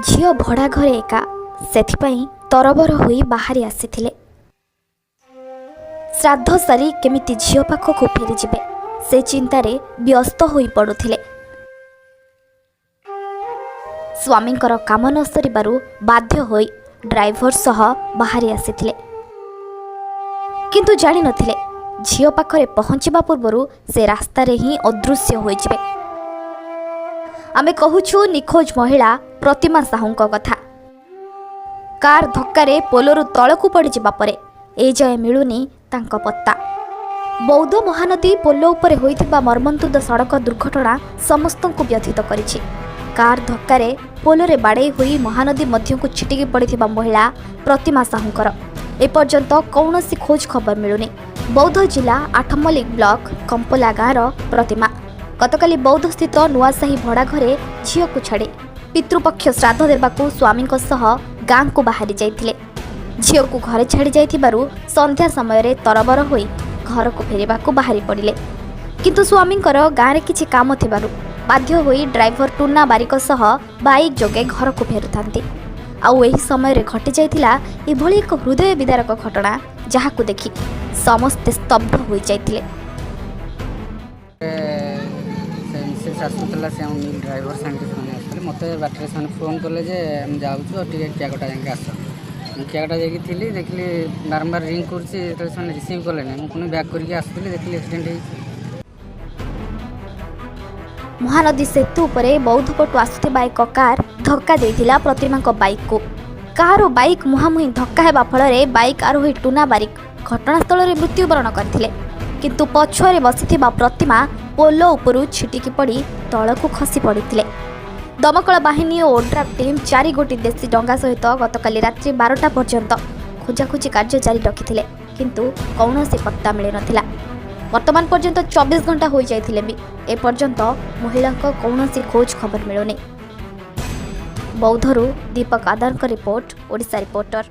झील भड़ा घरे एका से तरबर हो बाहरी आसी श्राद्ध सारी केमिति झील पाखक फेरीजे से चिंतार व्यस्त हो पड़ुथिले। स्वामी काम न सरिबारु बाध्य होई ड्राइवर सह बाहरी आसीथिले, किंतु जानि नथिले झील पाखरे पहुंचबा पूर्वरु से रास्ता रे ही अदृश्य होइजिबे। आमे कहूछु निखोज महिला प्रतिमा साहूंक कथा। कार धक्कारे पोलरु तळकु पड़ी जिबा परे ए जय मिलुनी तांको पत्ता। बौद्ध महानदी पोलो उपरे होइथिबा मर्मन्तुद सड़क दुर्घटना समस्तंकु व्यथित करिछि। कार धक्कारे पोलोरे बाड़े होई महानदी मध्यकु छिटिकी पड़िथिबा महिला प्रतिमा साहूंकर एपर्यंत कौनसी खोज खबर मिलुनी। बौद्ध जिला आठमल्लिक ब्लॉक कंपला गाँवर प्रतिमा गतकाली बौद्ध स्थित नुआसाही भड़ा घरे झील को छाड़ी पितृपक्ष श्राद्ध देवाकू स्वामी गाँ को बाहरी जाइथिले। झील को घरे छाड़ी जाइथिबारु संध्या समय तरबर होई घर को फेरिबाकू बाहरी पड़िले, किंतु स्वामी गाँव में किछि काम थिबारु बाध्य होई ड्राइवर टुना बारिक सह बाइक जोगे घर को फेरुथांती। आउ एही समय रे घटी जाइथिला एभली एक हृदय विदारक घटना जहाकू देखि समस्ते स्तब्ध हो जाइथिले। आसूला से ड्राइवर सांगे मत बाटर से फोन कले जाऊँ क्यागटा जाके आस क्यागटा जाकि देखिली बारंबार रिंग कर रिसीव कले मुझे बैक करके आसुली देखिली एक्सीडेंट हो। महानदी सेतु उपरे बौद्ध पटु आसुथिबा एक कार धक्का देइथिला प्रतिमा को बाइक को। कार और बाइक मुहांमुही धक्का हेबा फଳରେ बाइक आरोही टुना बारिक घटनास्थल में मृत्युवरण करथिले, किंतु पछुआरे बसिथिबा प्रतिमा पोलो उपरू छिटिकी पड़ी तळकू खसी पड़िथिले। दमकल बाहिनी और ओड्राफ टीम 4 गोटी देशी डंगा सहित गतकाली रात्रि 12टा पर्यंत खोजाखोजी कार्य जारी रखिथिले, किंतु कौनसी पत्ता मिली नथिला। वर्तमान पर्यंत 24 घंटा हो जाइथिले भी एपर्यंत महिला कौनसी खोज खबर मिलुनी। बौद्धरू दीपक आदार रिपोर्ट, ओडिशा रिपोर्टर।